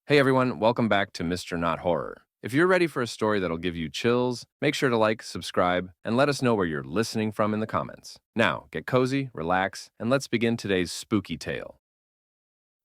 Hey everyone, welcome back to Mr. Not Horror. If you're ready for a story that'll give you chills, make sure to like, subscribe, and let us know where you're listening from in the comments. Now, get cozy, relax, and let's begin today's spooky tale.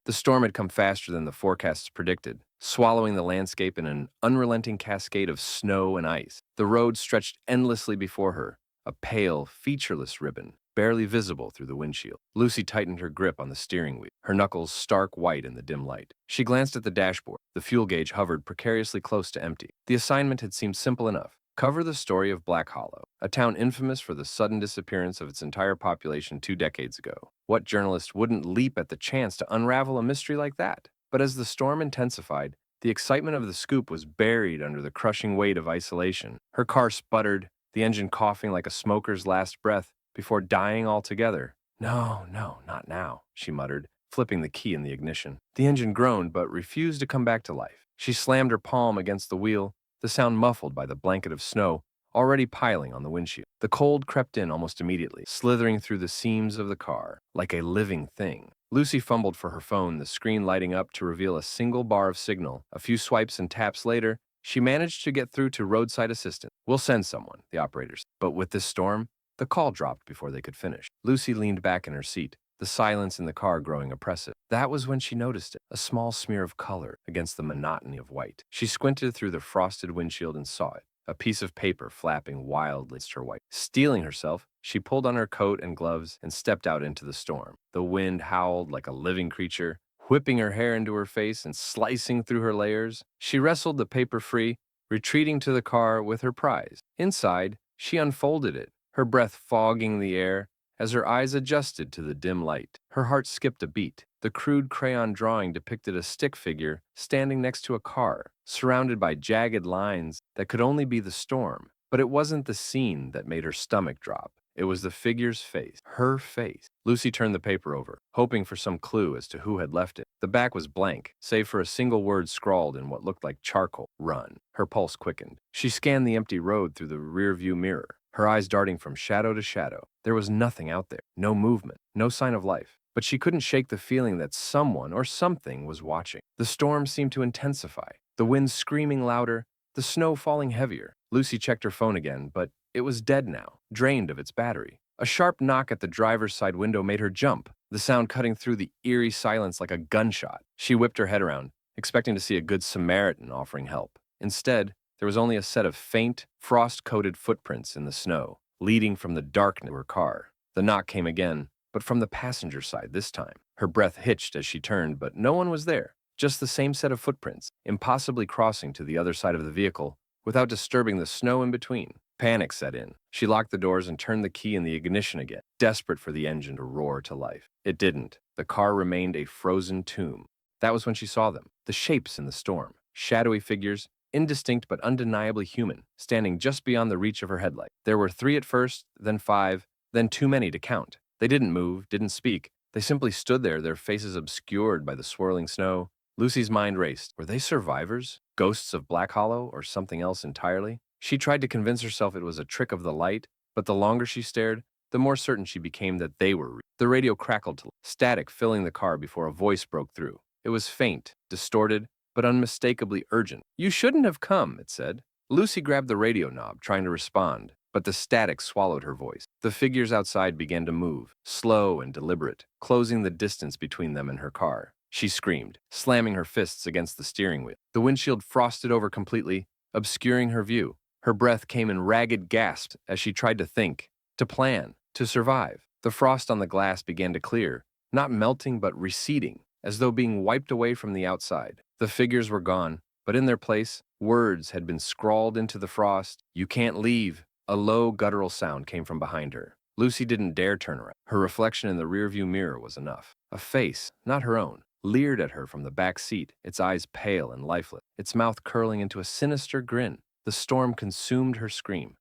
The storm had come faster than the forecasts predicted, swallowing the landscape in an unrelenting cascade of snow and ice. The road stretched endlessly before her, a pale, featureless ribbon, barely visible through the windshield. Lucy tightened her grip on the steering wheel, her knuckles stark white in the dim light. She glanced at the dashboard. The fuel gauge hovered precariously close to empty. The assignment had seemed simple enough. Cover the story of Black Hollow, a town infamous for the sudden disappearance of its entire population 2 decades ago. What journalist wouldn't leap at the chance to unravel a mystery like that? But as the storm intensified, the excitement of the scoop was buried under the crushing weight of isolation. Her car sputtered, the engine coughing like a smoker's last breath, before dying altogether. No, no, not now, she muttered, flipping the key in the ignition. The engine groaned but refused to come back to life. She slammed her palm against the wheel, the sound muffled by the blanket of snow already piling on the windshield. The cold crept in almost immediately, slithering through the seams of the car like a living thing. Lucy fumbled for her phone, the screen lighting up to reveal a single bar of signal. A few swipes and taps later, she managed to get through to roadside assistance. "We'll send someone," the operator said. But with this storm, the call dropped before they could finish. Lucy leaned back in her seat, the silence in the car growing oppressive. That was when she noticed it, a small smear of color against the monotony of white. She squinted through the frosted windshield and saw it, a piece of paper flapping wildly against her white. Steeling herself, she pulled on her coat and gloves and stepped out into the storm. The wind howled like a living creature, whipping her hair into her face and slicing through her layers. She wrestled the paper free, retreating to the car with her prize. Inside, she unfolded it, her breath fogging the air as her eyes adjusted to the dim light. Her heart skipped a beat. The crude crayon drawing depicted a stick figure standing next to a car, surrounded by jagged lines that could only be the storm. But it wasn't the scene that made her stomach drop. It was the figure's face, her face. Lucy turned the paper over, hoping for some clue as to who had left it. The back was blank, save for a single word scrawled in what looked like charcoal: run. Her pulse quickened. She scanned the empty road through the rearview mirror, her eyes darting from shadow to shadow. There was nothing out there, no movement, no sign of life. But she couldn't shake the feeling that someone or something was watching. The storm seemed to intensify, the wind screaming louder, the snow falling heavier. Lucy checked her phone again, but it was dead now, drained of its battery. A sharp knock at the driver's side window made her jump, the sound cutting through the eerie silence like a gunshot. She whipped her head around, expecting to see a good Samaritan offering help. Instead, there was only a set of faint, frost-coated footprints in the snow, leading from the darkness to her car. The knock came again, but from the passenger side this time. Her breath hitched as she turned, but no one was there. Just the same set of footprints, impossibly crossing to the other side of the vehicle without disturbing the snow in between. Panic set in. She locked the doors and turned the key in the ignition again, desperate for the engine to roar to life. It didn't. The car remained a frozen tomb. That was when she saw them, the shapes in the storm, shadowy figures, indistinct but undeniably human, standing just beyond the reach of her headlight. There were 3 at first, then 5, then too many to count. They didn't move, didn't speak. They simply stood there, their faces obscured by the swirling snow. Lucy's mind raced. Were they survivors? Ghosts of Black Hollow, or something else entirely? She tried to convince herself it was a trick of the light, but the longer she stared, the more certain she became that they were real. The radio crackled to static, filling the car before a voice broke through. It was faint, distorted, but unmistakably urgent. "You shouldn't have come," it said. Lucy grabbed the radio knob, trying to respond, but the static swallowed her voice. The figures outside began to move, slow and deliberate, closing the distance between them and her car. She screamed, slamming her fists against the steering wheel. The windshield frosted over completely, obscuring her view. Her breath came in ragged gasps as she tried to think, to plan, to survive. The frost on the glass began to clear, not melting but receding, as though being wiped away from the outside. The figures were gone, but in their place, words had been scrawled into the frost. "You can't leave." A low, guttural sound came from behind her. Lucy didn't dare turn around. Her reflection in the rearview mirror was enough. A face, not her own, leered at her from the back seat, its eyes pale and lifeless, its mouth curling into a sinister grin. The storm consumed her scream.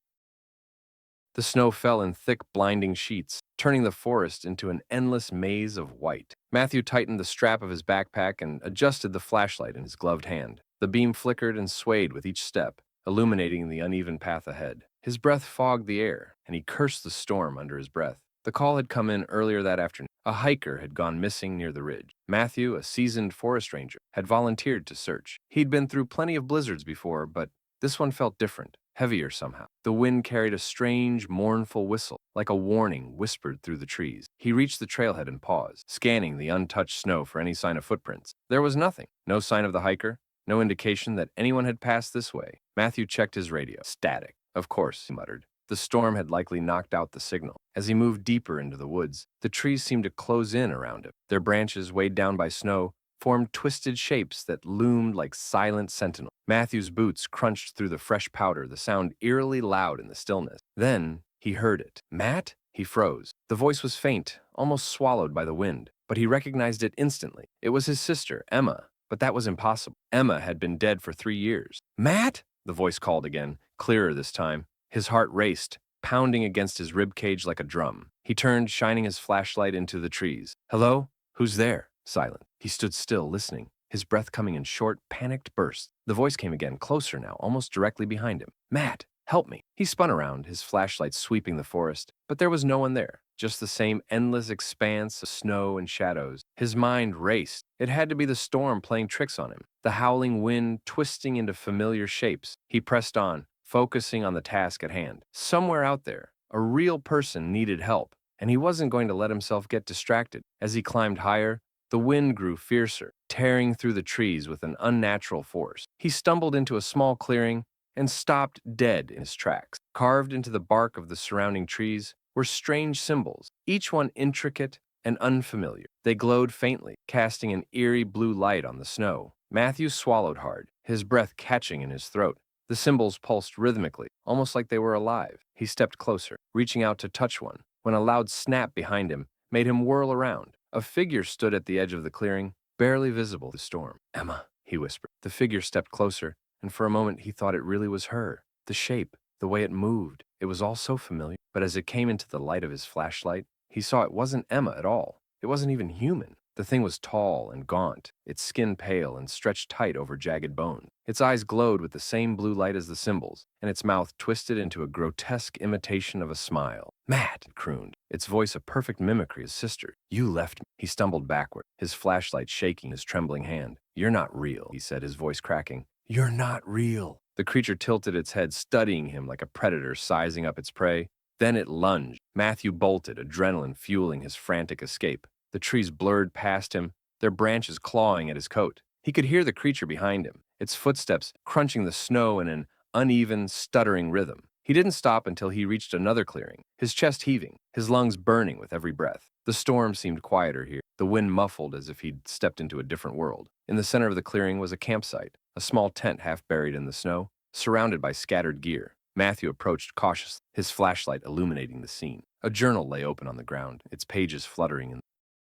The snow fell in thick, blinding sheets, turning the forest into an endless maze of white. Matthew tightened the strap of his backpack and adjusted the flashlight in his gloved hand. The beam flickered and swayed with each step, illuminating the uneven path ahead. His breath fogged the air, and he cursed the storm under his breath. The call had come in earlier that afternoon. A hiker had gone missing near the ridge. Matthew, a seasoned forest ranger, had volunteered to search. He'd been through plenty of blizzards before, but this one felt different, heavier somehow. The wind carried a strange, mournful whistle, like a warning whispered through the trees. He reached the trailhead and paused, scanning the untouched snow for any sign of footprints. There was nothing. No sign of the hiker, no indication that anyone had passed this way. Matthew checked his radio. Static. Of course, he muttered. The storm had likely knocked out the signal. As he moved deeper into the woods, the trees seemed to close in around him. Their branches, weighed down by snow, formed twisted shapes that loomed like silent sentinels. Matthew's boots crunched through the fresh powder, the sound eerily loud in the stillness. Then he heard it. Matt? He froze. The voice was faint, almost swallowed by the wind, but he recognized it instantly. It was his sister, Emma, but that was impossible. Emma had been dead for 3 years. Matt? The voice called again, clearer this time. His heart raced, pounding against his rib cage like a drum. He turned, shining his flashlight into the trees. Hello? Who's there? Silent. He stood still, listening, his breath coming in short, panicked bursts. The voice came again, closer now, almost directly behind him. Matt, help me. He spun around, his flashlight sweeping the forest, but there was no one there. Just the same endless expanse of snow and shadows. His mind raced. It had to be the storm playing tricks on him, the howling wind twisting into familiar shapes. He pressed on, focusing on the task at hand. Somewhere out there, a real person needed help, and he wasn't going to let himself get distracted. As he climbed higher, the wind grew fiercer, tearing through the trees with an unnatural force. He stumbled into a small clearing and stopped dead in his tracks. Carved into the bark of the surrounding trees were strange symbols, each one intricate and unfamiliar. They glowed faintly, casting an eerie blue light on the snow. Matthew swallowed hard, his breath catching in his throat. The symbols pulsed rhythmically, almost like they were alive. He stepped closer, reaching out to touch one, when a loud snap behind him made him whirl around. A figure stood at the edge of the clearing, barely visible in the storm. Emma, he whispered. The figure stepped closer, and for a moment he thought it really was her. The shape, the way it moved, it was all so familiar. But as it came into the light of his flashlight, he saw it wasn't Emma at all. It wasn't even human. The thing was tall and gaunt, its skin pale and stretched tight over jagged bones. Its eyes glowed with the same blue light as the symbols, and its mouth twisted into a grotesque imitation of a smile. Matt, it crooned, its voice a perfect mimicry of his sister. You left me. He stumbled backward, his flashlight shaking his trembling hand. You're not real, he said, his voice cracking. You're not real. The creature tilted its head, studying him like a predator sizing up its prey. Then it lunged. Matthew bolted, adrenaline fueling his frantic escape. The trees blurred past him, their branches clawing at his coat. He could hear the creature behind him, its footsteps crunching the snow in an uneven, stuttering rhythm. He didn't stop until he reached another clearing, his chest heaving, his lungs burning with every breath. The storm seemed quieter here, the wind muffled as if he'd stepped into a different world. In the center of the clearing was a campsite, a small tent half buried in the snow, surrounded by scattered gear. Matthew approached cautiously, his flashlight illuminating the scene. A journal lay open on the ground, its pages fluttering.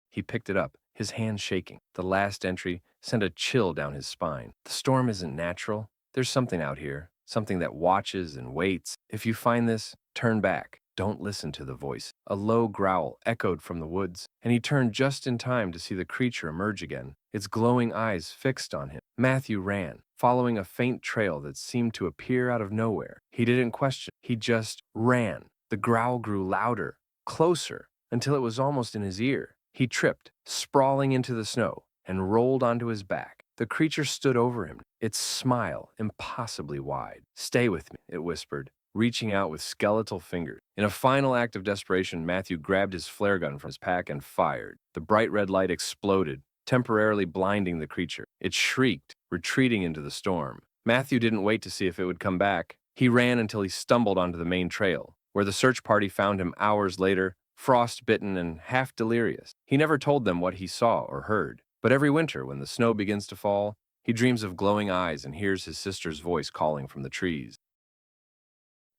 He picked it up, his hand shaking. The last entry sent a chill down his spine. The storm isn't natural. There's something out here, something that watches and waits. If you find this, turn back. Don't listen to the voice. A low growl echoed from the woods, and he turned just in time to see the creature emerge again, its glowing eyes fixed on him. Matthew ran, following a faint trail that seemed to appear out of nowhere. He didn't question. He just ran. The growl grew louder, closer, until it was almost in his ear. He tripped, sprawling into the snow, and rolled onto his back. The creature stood over him, its smile impossibly wide. Stay with me, it whispered, reaching out with skeletal fingers. In a final act of desperation, Matthew grabbed his flare gun from his pack and fired. The bright red light exploded, temporarily blinding the creature. It shrieked, retreating into the storm. Matthew didn't wait to see if it would come back. He ran until he stumbled onto the main trail, where the search party found him hours later, frost-bitten and half delirious. He never told them what he saw or heard, but every winter when the snow begins to fall, he dreams of glowing eyes and hears his sister's voice calling from the trees.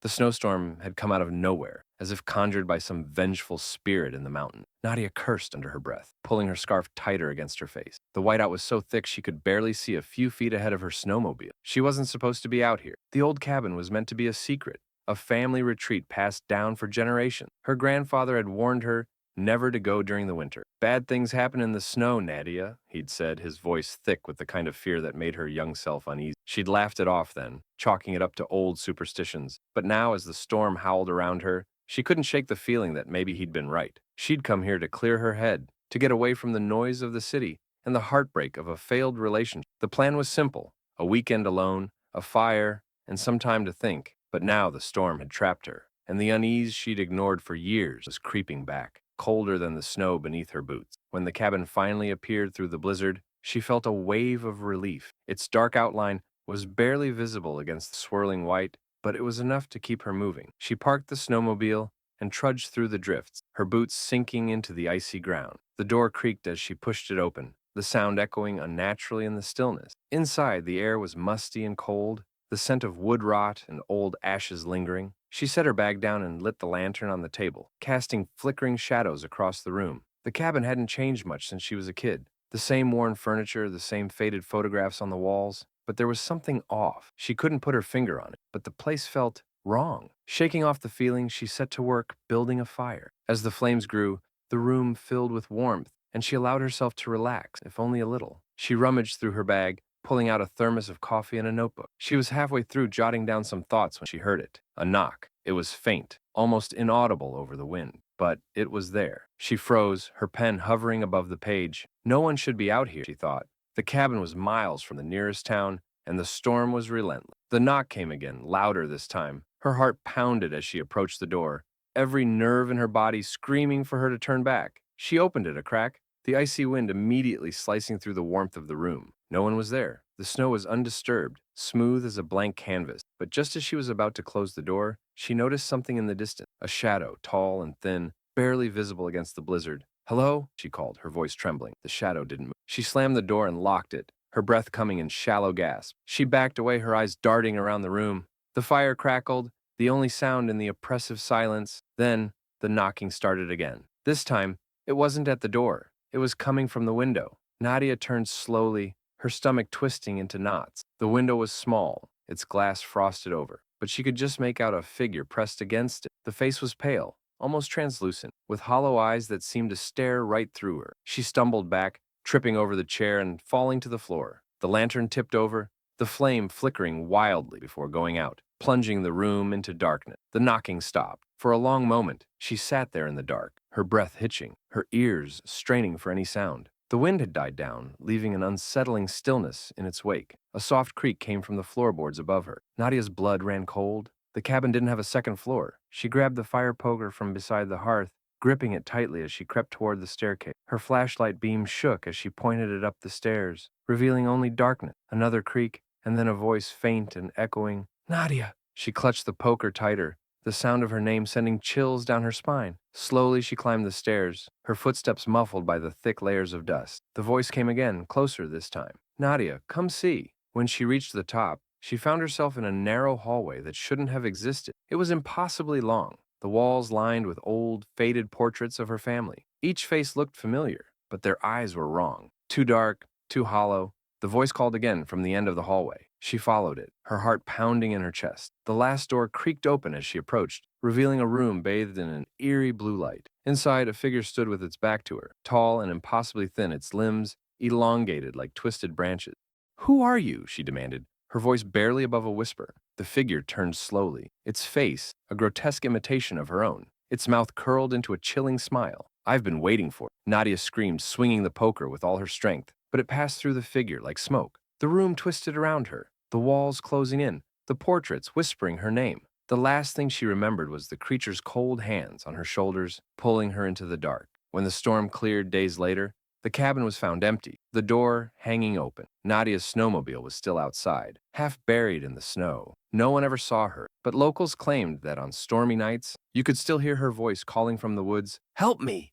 The snowstorm had come out of nowhere, as if conjured by some vengeful spirit in the mountain. Nadia cursed under her breath, pulling her scarf tighter against her face. The whiteout was so thick she could barely see a few feet ahead of her snowmobile. She wasn't supposed to be out here. The old cabin was meant to be a secret, a family retreat passed down for generations. Her grandfather had warned her never to go during the winter. Bad things happen in the snow, Nadia, he'd said, his voice thick with the kind of fear that made her young self uneasy. She'd laughed it off then, chalking it up to old superstitions. But now, as the storm howled around her, She couldn't shake the feeling that maybe he'd been right. She'd come here to clear her head, to get away from the noise of the city and the heartbreak of a failed relationship. The plan was simple: a weekend alone, a fire, and some time to think. But now the storm had trapped her, and the unease she'd ignored for years was creeping back, colder than the snow beneath her boots. When the cabin finally appeared through the blizzard, she felt a wave of relief. Its dark outline was barely visible against the swirling white, but it was enough to keep her moving. She parked the snowmobile and trudged through the drifts, her boots sinking into the icy ground. The door creaked as she pushed it open, the sound echoing unnaturally in the stillness. Inside, the air was musty and cold, the scent of wood rot and old ashes lingering. She set her bag down and lit the lantern on the table, casting flickering shadows across the room. The cabin hadn't changed much since she was a kid. The same worn furniture, the same faded photographs on the walls, but there was something off. She couldn't put her finger on it, but the place felt wrong. Shaking off the feeling, she set to work building a fire. As the flames grew, the room filled with warmth, and she allowed herself to relax, if only a little. She rummaged through her bag, pulling out a thermos of coffee and a notebook. She was halfway through jotting down some thoughts when she heard it. A knock. It was faint, almost inaudible over the wind, but it was there. She froze, her pen hovering above the page. No one should be out here, she thought. The cabin was miles from the nearest town, and the storm was relentless. The knock came again, louder this time. Her heart pounded as she approached the door, every nerve in her body screaming for her to turn back. She opened it a crack, the icy wind immediately slicing through the warmth of the room. No one was there. The snow was undisturbed, smooth as a blank canvas. But just as she was about to close the door, she noticed something in the distance, a shadow, tall and thin, barely visible against the blizzard. "Hello?" she called, her voice trembling. The shadow didn't move. She slammed the door and locked it, her breath coming in shallow gasps. She backed away, her eyes darting around the room. The fire crackled, the only sound in the oppressive silence. Then, the knocking started again. This time, it wasn't at the door. It was coming from the window. Nadia turned slowly, her stomach twisting into knots. The window was small, its glass frosted over, but she could just make out a figure pressed against it. The face was pale, almost translucent, with hollow eyes that seemed to stare right through her. She stumbled back, tripping over the chair and falling to the floor. The lantern tipped over, the flame flickering wildly before going out, plunging the room into darkness. The knocking stopped. For a long moment, she sat there in the dark, her breath hitching, her ears straining for any sound. The wind had died down, leaving an unsettling stillness in its wake. A soft creak came from the floorboards above her. Nadia's blood ran cold. The cabin didn't have a second floor. She grabbed the fire poker from beside the hearth, gripping it tightly as she crept toward the staircase. Her flashlight beam shook as she pointed it up the stairs, revealing only darkness. Another creak, and then a voice faint and echoing, "Nadia!" She clutched the poker tighter, the sound of her name sending chills down her spine. Slowly she climbed the stairs, her footsteps muffled by the thick layers of dust. The voice came again, closer this time. "Nadia, come see." When she reached the top, she found herself in a narrow hallway that shouldn't have existed. It was impossibly long, the walls lined with old, faded portraits of her family. Each face looked familiar, but their eyes were wrong. Too dark, too hollow. The voice called again from the end of the hallway. She followed it, her heart pounding in her chest. The last door creaked open as she approached, revealing a room bathed in an eerie blue light. Inside, a figure stood with its back to her, tall and impossibly thin, its limbs elongated like twisted branches. "Who are you?" she demanded, her voice barely above a whisper. The figure turned slowly, its face a grotesque imitation of her own, its mouth curled into a chilling smile. "I've been waiting for it," Nadia screamed, swinging the poker with all her strength, but it passed through the figure like smoke. The room twisted around her, the walls closing in, the portraits whispering her name. The last thing she remembered was the creature's cold hands on her shoulders, pulling her into the dark. When the storm cleared days later, the cabin was found empty, the door hanging open. Nadia's snowmobile was still outside, half buried in the snow. No one ever saw her, but locals claimed that on stormy nights, you could still hear her voice calling from the woods, "Help me!"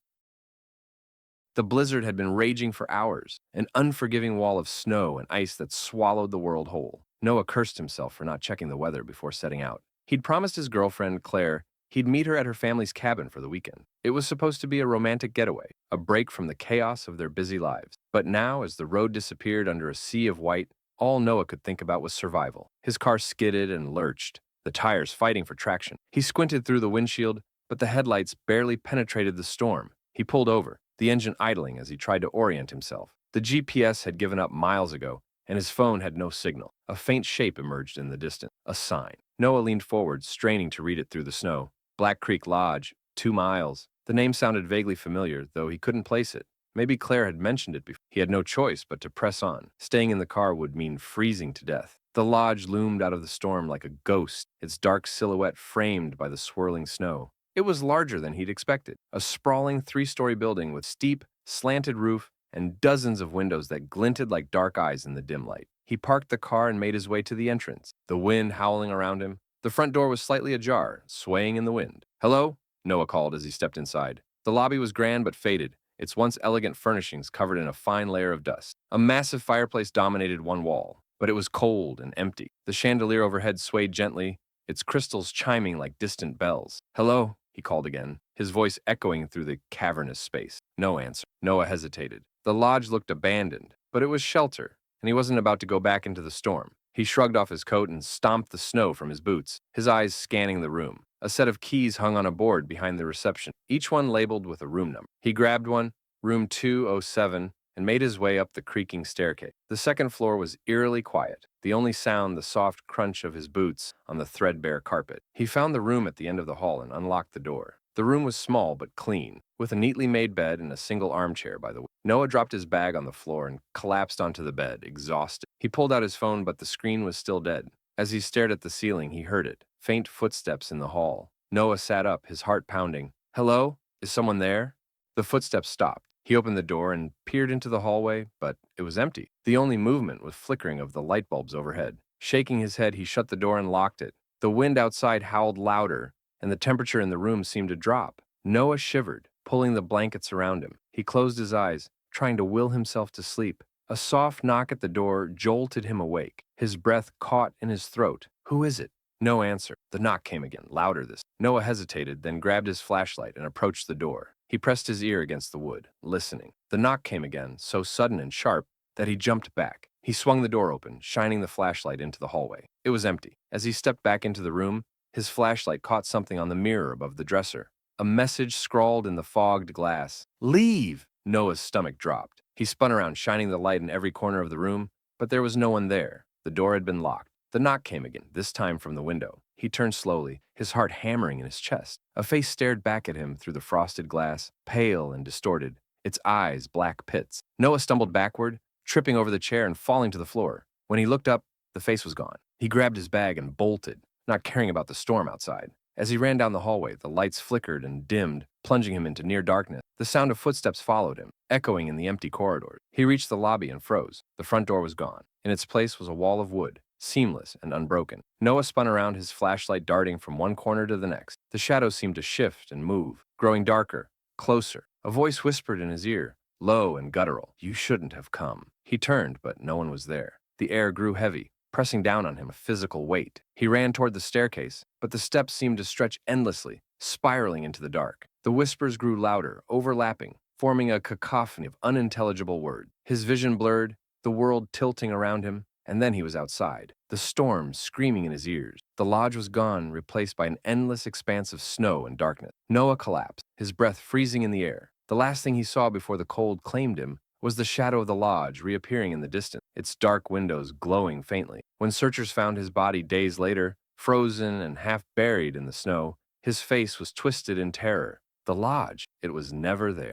The blizzard had been raging for hours, an unforgiving wall of snow and ice that swallowed the world whole. Noah cursed himself for not checking the weather before setting out. He'd promised his girlfriend, Claire, he'd meet her at her family's cabin for the weekend. It was supposed to be a romantic getaway, a break from the chaos of their busy lives. But now, as the road disappeared under a sea of white, all Noah could think about was survival. His car skidded and lurched, the tires fighting for traction. He squinted through the windshield, but the headlights barely penetrated the storm. He pulled over, the engine idling as he tried to orient himself. The GPS had given up miles ago, and his phone had no signal. A faint shape emerged in the distance, a sign. Noah leaned forward, straining to read it through the snow. Black Creek Lodge, 2 miles. The name sounded vaguely familiar, though he couldn't place it. Maybe Claire had mentioned it before. He had no choice but to press on. Staying in the car would mean freezing to death. The lodge loomed out of the storm like a ghost, its dark silhouette framed by the swirling snow. It was larger than he'd expected, a sprawling 3-story building with steep, slanted roof and dozens of windows that glinted like dark eyes in the dim light. He parked the car and made his way to the entrance, the wind howling around him. The front door was slightly ajar, swaying in the wind. "Hello?" Noah called as he stepped inside. The lobby was grand but faded, its once elegant furnishings covered in a fine layer of dust. A massive fireplace dominated one wall, but it was cold and empty. The chandelier overhead swayed gently, its crystals chiming like distant bells. "Hello?" he called again, his voice echoing through the cavernous space. No answer. Noah hesitated. The lodge looked abandoned, but it was shelter, and he wasn't about to go back into the storm. He shrugged off his coat and stomped the snow from his boots, his eyes scanning the room. A set of keys hung on a board behind the reception, each one labeled with a room number. He grabbed one, room 207, and made his way up the creaking staircase. The second floor was eerily quiet, the only sound the soft crunch of his boots on the threadbare carpet. He found the room at the end of the hall and unlocked the door. The room was small but clean, with a neatly made bed and a single armchair by the way. Noah dropped his bag on the floor and collapsed onto the bed, exhausted. He pulled out his phone, but the screen was still dead. As he stared at the ceiling, he heard it. Faint footsteps in the hall. Noah sat up, his heart pounding. "Hello? Is someone there?" The footsteps stopped. He opened the door and peered into the hallway, but it was empty. The only movement was flickering of the light bulbs overhead. Shaking his head, he shut the door and locked it. The wind outside howled louder, and the temperature in the room seemed to drop. Noah shivered, pulling the blankets around him. He closed his eyes, trying to will himself to sleep. A soft knock at the door jolted him awake. His breath caught in his throat. "Who is it?" No answer. The knock came again, louder this. Noah hesitated, then grabbed his flashlight and approached the door. He pressed his ear against the wood, listening. The knock came again, so sudden and sharp that he jumped back. He swung the door open, shining the flashlight into the hallway. It was empty. As he stepped back into the room, his flashlight caught something on the mirror above the dresser. A message scrawled in the fogged glass. "Leave!" Noah's stomach dropped. He spun around, shining the light in every corner of the room, but there was no one there. The door had been locked. The knock came again, this time from the window. He turned slowly, his heart hammering in his chest. A face stared back at him through the frosted glass, pale and distorted, its eyes black pits. Noah stumbled backward, tripping over the chair and falling to the floor. When he looked up, the face was gone. He grabbed his bag and bolted, not caring about the storm outside. As he ran down the hallway, the lights flickered and dimmed, plunging him into near darkness. The sound of footsteps followed him, echoing in the empty corridors. He reached the lobby and froze. The front door was gone. In its place was a wall of wood, seamless and unbroken. Noah spun around, his flashlight darting from one corner to the next. The shadows seemed to shift and move, growing darker, closer. A voice whispered in his ear, low and guttural, "You shouldn't have come." He turned, but no one was there. The air grew heavy, pressing down on him, a physical weight. He ran toward the staircase, but the steps seemed to stretch endlessly, spiraling into the dark. The whispers grew louder, overlapping, forming a cacophony of unintelligible words. His vision blurred, the world tilting around him, and then he was outside, the storm screaming in his ears. The lodge was gone, replaced by an endless expanse of snow and darkness. Noah collapsed, his breath freezing in the air. The last thing he saw before the cold claimed him was the shadow of the lodge reappearing in the distance, its dark windows glowing faintly. When searchers found his body days later, frozen and half buried in the snow, his face was twisted in terror. The lodge, it was never there.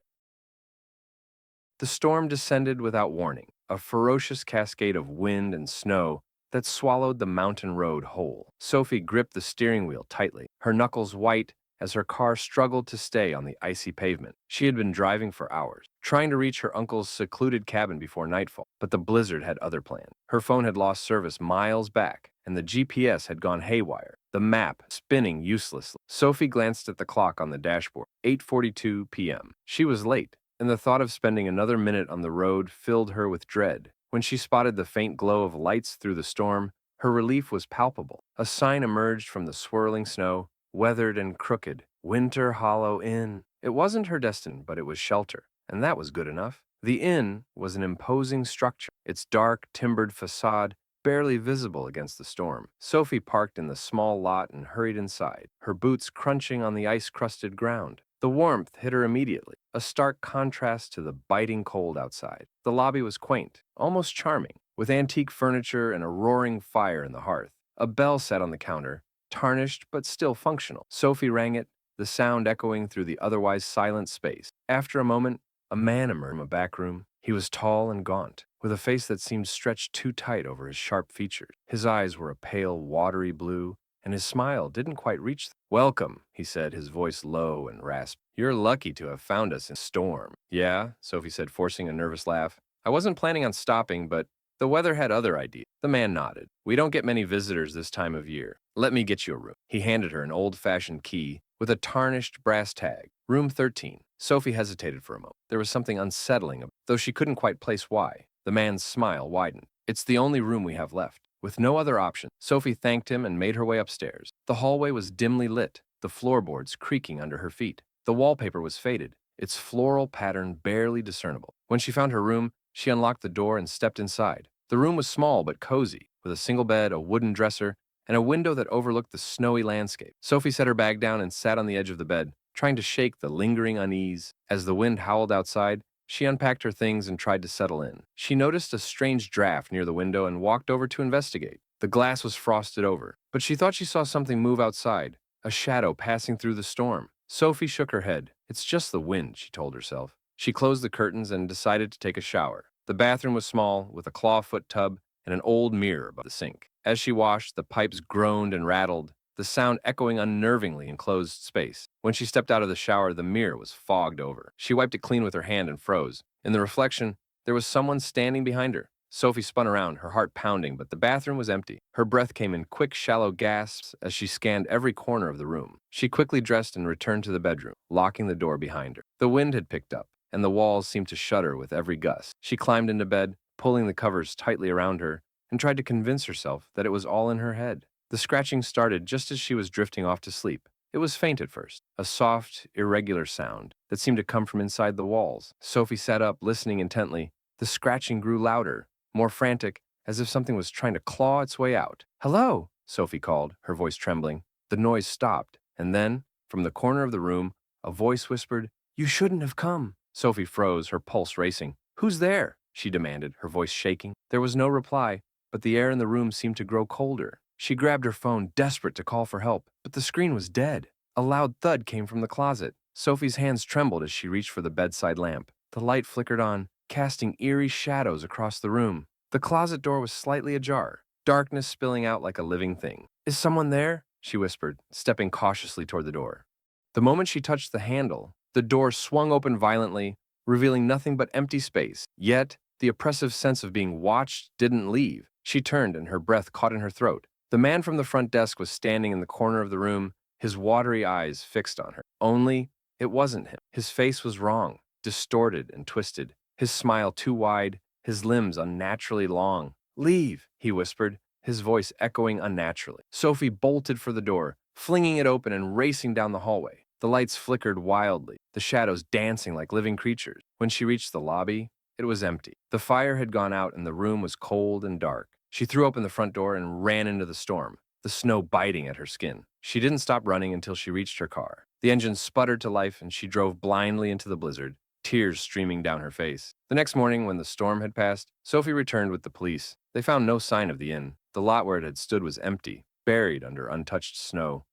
The storm descended without warning, a ferocious cascade of wind and snow that swallowed the mountain road whole. Sophie gripped the steering wheel tightly, her knuckles white as her car struggled to stay on the icy pavement. She had been driving for hours, trying to reach her uncle's secluded cabin before nightfall, but the blizzard had other plans. Her phone had lost service miles back, and the GPS had gone haywire, the map spinning uselessly. Sophie glanced at the clock on the dashboard, 8:42 p.m. She was late, and the thought of spending another minute on the road filled her with dread. When she spotted the faint glow of lights through the storm, her relief was palpable. A sign emerged from the swirling snow, weathered and crooked, "Winter Hollow Inn." It wasn't her destiny, but it was shelter, and that was good enough. The inn was an imposing structure, its dark, timbered facade barely visible against the storm. Sophie parked in the small lot and hurried inside, her boots crunching on the ice-crusted ground. The warmth hit her immediately, a stark contrast to the biting cold outside. The lobby was quaint, almost charming, with antique furniture and a roaring fire in the hearth. A bell sat on the counter, tarnished but still functional. Sophie rang it, the sound echoing through the otherwise silent space. After a moment, a man emerged from a back room. He was tall and gaunt, with a face that seemed stretched too tight over his sharp features. His eyes were a pale, watery blue, and his smile didn't quite reach them. "Welcome," he said, his voice low and raspy. "You're lucky to have found us in Storm." "Yeah," Sophie said, forcing a nervous laugh. "I wasn't planning on stopping, but the weather had other ideas." The man nodded. "We don't get many visitors this time of year. Let me get you a room." He handed her an old-fashioned key with a tarnished brass tag. "Room 13. Sophie hesitated for a moment. There was something unsettling, though she couldn't quite place why. The man's smile widened. "It's the only room we have left." With no other option, Sophie thanked him and made her way upstairs. The hallway was dimly lit, the floorboards creaking under her feet. The wallpaper was faded, its floral pattern barely discernible. When she found her room, she unlocked the door and stepped inside. The room was small but cozy, with a single bed, a wooden dresser, and a window that overlooked the snowy landscape. Sophie set her bag down and sat on the edge of the bed, trying to shake the lingering unease. As the wind howled outside, she unpacked her things and tried to settle in. She noticed a strange draft near the window and walked over to investigate. The glass was frosted over, but she thought she saw something move outside, a shadow passing through the storm. Sophie shook her head. "It's just the wind," she told herself. She closed the curtains and decided to take a shower. The bathroom was small, with a clawfoot tub and an old mirror above the sink. As she washed, the pipes groaned and rattled, the sound echoing unnervingly in closed space. When she stepped out of the shower, the mirror was fogged over. She wiped it clean with her hand and froze. In the reflection, there was someone standing behind her. Sophie spun around, her heart pounding, but the bathroom was empty. Her breath came in quick, shallow gasps as she scanned every corner of the room. She quickly dressed and returned to the bedroom, locking the door behind her. The wind had picked up, and the walls seemed to shudder with every gust. She climbed into bed, pulling the covers tightly around her, and tried to convince herself that it was all in her head. The scratching started just as she was drifting off to sleep. It was faint at first, a soft, irregular sound that seemed to come from inside the walls. Sophie sat up, listening intently. The scratching grew louder, more frantic, as if something was trying to claw its way out. "Hello," Sophie called, her voice trembling. The noise stopped, and then, from the corner of the room, a voice whispered, "You shouldn't have come." Sophie froze, her pulse racing. "Who's there?" she demanded, her voice shaking. There was no reply, but the air in the room seemed to grow colder. She grabbed her phone, desperate to call for help, but the screen was dead. A loud thud came from the closet. Sophie's hands trembled as she reached for the bedside lamp. The light flickered on, casting eerie shadows across the room. The closet door was slightly ajar, darkness spilling out like a living thing. "Is someone there?" she whispered, stepping cautiously toward the door. The moment she touched the handle, the door swung open violently, revealing nothing but empty space. Yet, the oppressive sense of being watched didn't leave. She turned and her breath caught in her throat. The man from the front desk was standing in the corner of the room, his watery eyes fixed on her. Only, it wasn't him. His face was wrong, distorted and twisted, his smile too wide, his limbs unnaturally long. "Leave," he whispered, his voice echoing unnaturally. Sophie bolted for the door, flinging it open and racing down the hallway. The lights flickered wildly, the shadows dancing like living creatures. When she reached the lobby, it was empty. The fire had gone out and the room was cold and dark. She threw open the front door and ran into the storm, the snow biting at her skin. She didn't stop running until she reached her car. The engine sputtered to life and she drove blindly into the blizzard, tears streaming down her face. The next morning, when the storm had passed, Sophie returned with the police. They found no sign of the inn. The lot where it had stood was empty, buried under untouched snow.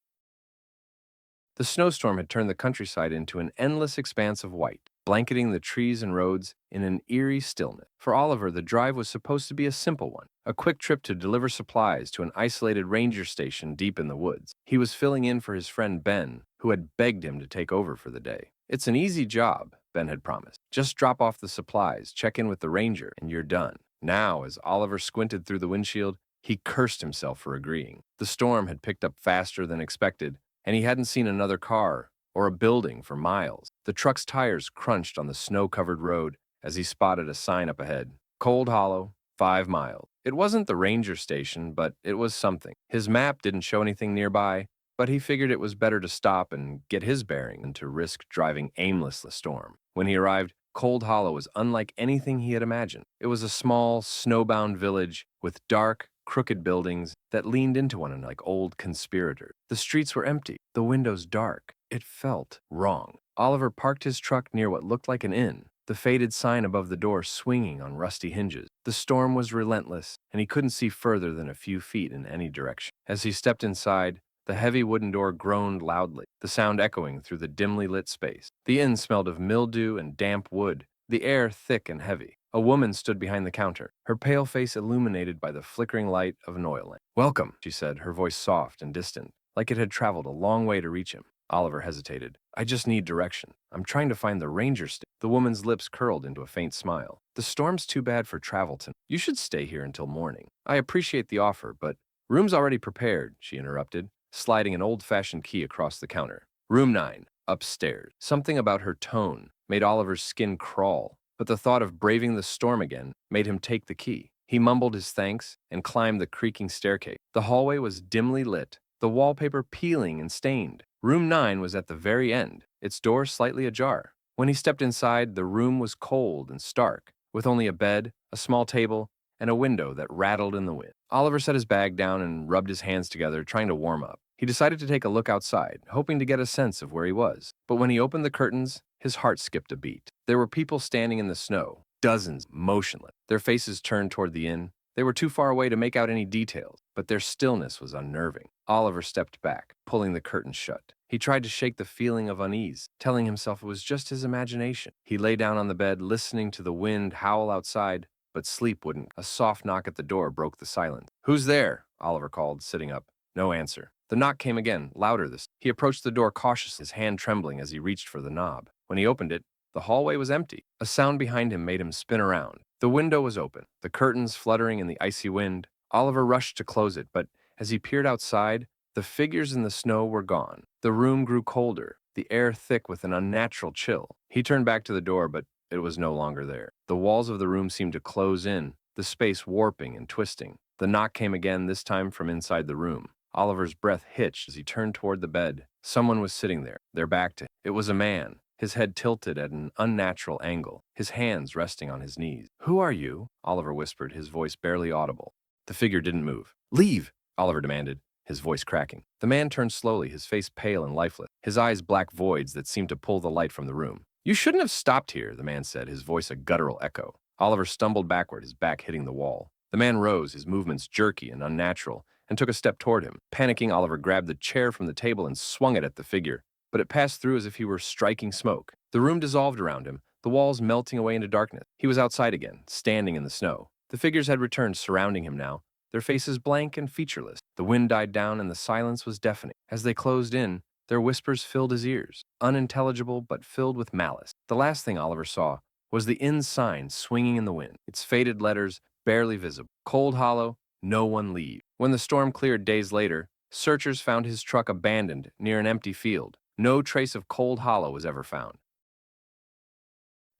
The snowstorm had turned the countryside into an endless expanse of white, blanketing the trees and roads in an eerie stillness. For Oliver, the drive was supposed to be a simple one, a quick trip to deliver supplies to an isolated ranger station deep in the woods. He was filling in for his friend Ben, who had begged him to take over for the day. "It's an easy job," Ben had promised. "Just drop off the supplies, check in with the ranger, and you're done." Now, as Oliver squinted through the windshield, he cursed himself for agreeing. The storm had picked up faster than expected, and he hadn't seen another car or a building for miles. The truck's tires crunched on the snow-covered road as he spotted a sign up ahead. Cold Hollow, 5 miles. It wasn't the ranger station, but it was something. His map didn't show anything nearby, but he figured it was better to stop and get his bearing than to risk driving aimlessly in the storm. When he arrived, Cold Hollow was unlike anything he had imagined. It was a small, snowbound village with dark, crooked buildings that leaned into one another like old conspirators. The streets were empty, the windows dark. It felt wrong. Oliver parked his truck near what looked like an inn, the faded sign above the door swinging on rusty hinges. The storm was relentless, and he couldn't see further than a few feet in any direction. As he stepped inside, The heavy wooden door groaned loudly, the sound echoing through the dimly lit space. The inn smelled of mildew and damp wood, the air thick and heavy. A woman stood behind the counter, her pale face illuminated by the flickering light of an oil lamp. "Welcome," she said, her voice soft and distant, like it had traveled a long way to reach him. Oliver hesitated. "I just need direction. I'm trying to find the ranger station." The woman's lips curled into a faint smile. "The storm's too bad for travel tonight. You should stay here until morning. I appreciate the offer, but—" "Room's already prepared," she interrupted, sliding an old-fashioned key across the counter. "Room 9, upstairs." Something about her tone made Oliver's skin crawl, but the thought of braving the storm again made him take the key. He mumbled his thanks and climbed the creaking staircase. The hallway was dimly lit, the wallpaper peeling and stained. Room 9 was at the very end, its door slightly ajar. When he stepped inside, the room was cold and stark, with only a bed, a small table, and a window that rattled in the wind. Oliver set his bag down and rubbed his hands together, trying to warm up. He decided to take a look outside, hoping to get a sense of where he was. But when he opened the curtains, his heart skipped a beat. There were people standing in the snow, dozens, motionless, their faces turned toward the inn. They were too far away to make out any details, but their stillness was unnerving. Oliver stepped back, pulling the curtains shut. He tried to shake the feeling of unease, telling himself it was just his imagination. He lay down on the bed, listening to the wind howl outside, but sleep wouldn't. A soft knock at the door broke the silence. "Who's there?" Oliver called, sitting up. No answer. The knock came again, louder this. He approached the door cautiously, his hand trembling as he reached for the knob. When he opened it, the hallway was empty. A sound behind him made him spin around. The window was open, the curtains fluttering in the icy wind. Oliver rushed to close it, but as he peered outside, the figures in the snow were gone. The room grew colder, the air thick with an unnatural chill. He turned back to the door, but it was no longer there. The walls of the room seemed to close in, the space warping and twisting. The knock came again, this time from inside the room. Oliver's breath hitched as he turned toward the bed. Someone was sitting there, their back to him. It was a man, his head tilted at an unnatural angle, his hands resting on his knees. "Who are you?" Oliver whispered, his voice barely audible. The figure didn't move. "Leave!" Oliver demanded, his voice cracking. The man turned slowly, his face pale and lifeless, his eyes black voids that seemed to pull the light from the room. "You shouldn't have stopped here," the man said, his voice a guttural echo. Oliver stumbled backward, his back hitting the wall. The man rose, his movements jerky and unnatural, and took a step toward him. Panicking, Oliver grabbed the chair from the table and swung it at the figure, but it passed through as if he were striking smoke. The room dissolved around him, the walls melting away into darkness. He was outside again, standing in the snow. The figures had returned, surrounding him now, their faces blank and featureless. The wind died down and the silence was deafening. As they closed in, their whispers filled his ears, unintelligible but filled with malice. The last thing Oliver saw was the inn sign swinging in the wind, its faded letters barely visible. Cold Hollow, no one leave. When the storm cleared days later, searchers found his truck abandoned near an empty field. No trace of Cold Hollow was ever found.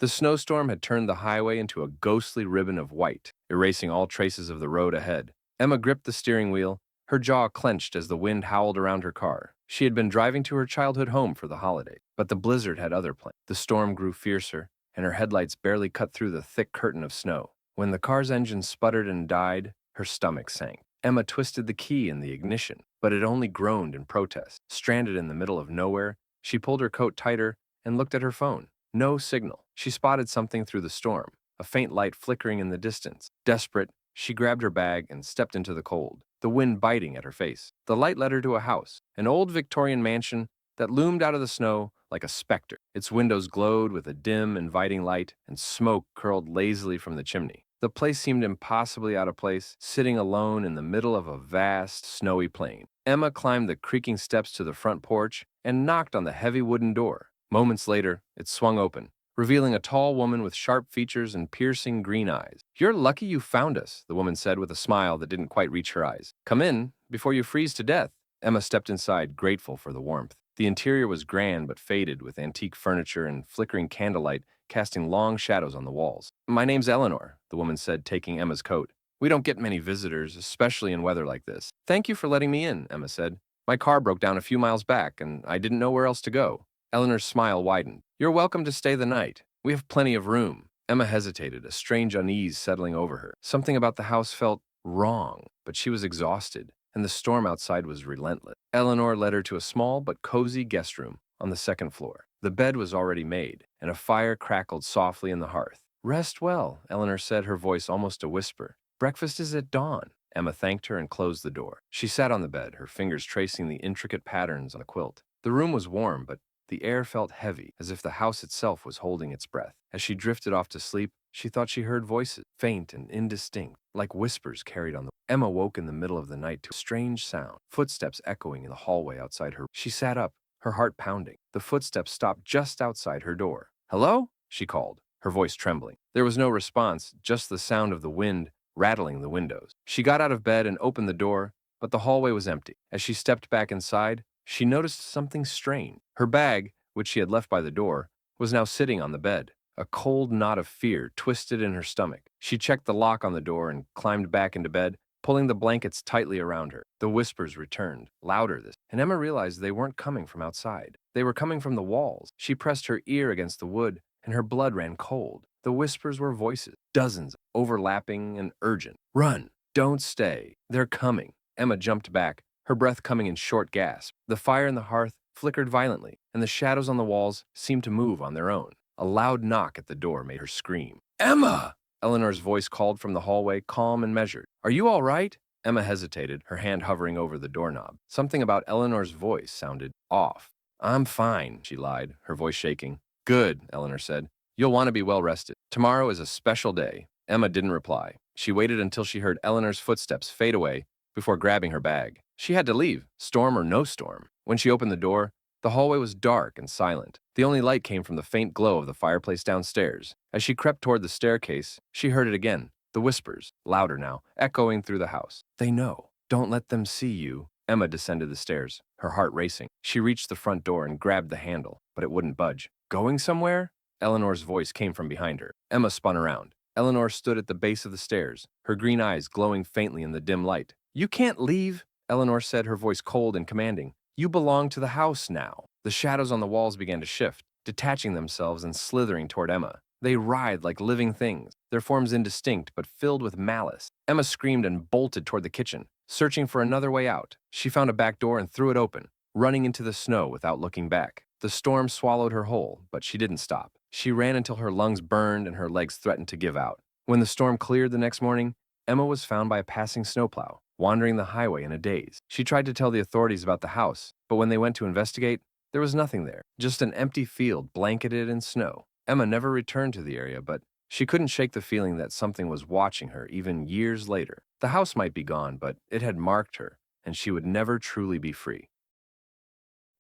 The snowstorm had turned the highway into a ghostly ribbon of white, erasing all traces of the road ahead. Emma gripped the steering wheel, her jaw clenched as the wind howled around her car. She had been driving to her childhood home for the holiday, but the blizzard had other plans. The storm grew fiercer, and her headlights barely cut through the thick curtain of snow. When the car's engine sputtered and died, her stomach sank. Emma twisted the key in the ignition, but it only groaned in protest. Stranded in the middle of nowhere, she pulled her coat tighter and looked at her phone. No signal. She spotted something through the storm, a faint light flickering in the distance. Desperate, she grabbed her bag and stepped into the cold, the wind biting at her face. The light led her to a house, an old Victorian mansion that loomed out of the snow like a specter. Its windows glowed with a dim, inviting light, and smoke curled lazily from the chimney. The place seemed impossibly out of place, sitting alone in the middle of a vast, snowy plain. Emma climbed the creaking steps to the front porch and knocked on the heavy wooden door. Moments later, it swung open, revealing a tall woman with sharp features and piercing green eyes. "You're lucky you found us," the woman said with a smile that didn't quite reach her eyes. "Come in, before you freeze to death." Emma stepped inside, grateful for the warmth. The interior was grand but faded, with antique furniture and flickering candlelight casting long shadows on the walls. "My name's Eleanor," the woman said, taking Emma's coat. "We don't get many visitors, especially in weather like this." "Thank you for letting me in," Emma said. "My car broke down a few miles back, and I didn't know where else to go." Eleanor's smile widened. "You're welcome to stay the night. We have plenty of room." Emma hesitated, a strange unease settling over her. Something about the house felt wrong, but she was exhausted, and the storm outside was relentless. Eleanor led her to a small but cozy guest room on the second floor. The bed was already made, and a fire crackled softly in the hearth. "Rest well," Eleanor said, her voice almost a whisper. "Breakfast is at dawn." Emma thanked her and closed the door. She sat on the bed, her fingers tracing the intricate patterns on the quilt. The room was warm, but the air felt heavy, as if the house itself was holding its breath. As she drifted off to sleep, she thought she heard voices, faint and indistinct, like whispers carried on the... Emma woke in the middle of the night to a strange sound, footsteps echoing in the hallway outside her. She sat up, her heart pounding. The footsteps stopped just outside her door. "Hello?" she called, her voice trembling. There was no response, just the sound of the wind rattling the windows. She got out of bed and opened the door, but the hallway was empty. As she stepped back inside, she noticed something strange. Her bag, which she had left by the door, was now sitting on the bed. A cold knot of fear twisted in her stomach. She checked the lock on the door and climbed back into bed, pulling the blankets tightly around her. The whispers returned, louder this, and Emma realized they weren't coming from outside. They were coming from the walls. She pressed her ear against the wood, and her blood ran cold. The whispers were voices, dozens, overlapping and urgent. "Run! Don't stay! They're coming!" Emma jumped back, her breath coming in short gasps. The fire in the hearth flickered violently, and the shadows on the walls seemed to move on their own. A loud knock at the door made her scream. "Emma!" Eleanor's voice called from the hallway, calm and measured. "Are you all right?" Emma hesitated, her hand hovering over the doorknob. Something about Eleanor's voice sounded off. "I'm fine," she lied, her voice shaking. "Good," Eleanor said. "You'll want to be well rested. Tomorrow is a special day." Emma didn't reply. She waited until she heard Eleanor's footsteps fade away before grabbing her bag. She had to leave, storm or no storm. When she opened the door, the hallway was dark and silent. The only light came from the faint glow of the fireplace downstairs. As she crept toward the staircase, she heard it again, the whispers, louder now, echoing through the house. "They know. Don't let them see you." Emma descended the stairs, her heart racing. She reached the front door and grabbed the handle, but it wouldn't budge. "Going somewhere?" Eleanor's voice came from behind her. Emma spun around. Eleanor stood at the base of the stairs, her green eyes glowing faintly in the dim light. "You can't leave," Eleanor said, her voice cold and commanding. "You belong to the house now." The shadows on the walls began to shift, detaching themselves and slithering toward Emma. They writhed like living things, their forms indistinct but filled with malice. Emma screamed and bolted toward the kitchen, searching for another way out. She found a back door and threw it open, running into the snow without looking back. The storm swallowed her whole, but she didn't stop. She ran until her lungs burned and her legs threatened to give out. When the storm cleared the next morning, Emma was found by a passing snowplow, wandering the highway in a daze. She tried to tell the authorities about the house, but when they went to investigate, there was nothing there, just an empty field blanketed in snow. Emma never returned to the area, but she couldn't shake the feeling that something was watching her even years later. The house might be gone, but it had marked her, and she would never truly be free.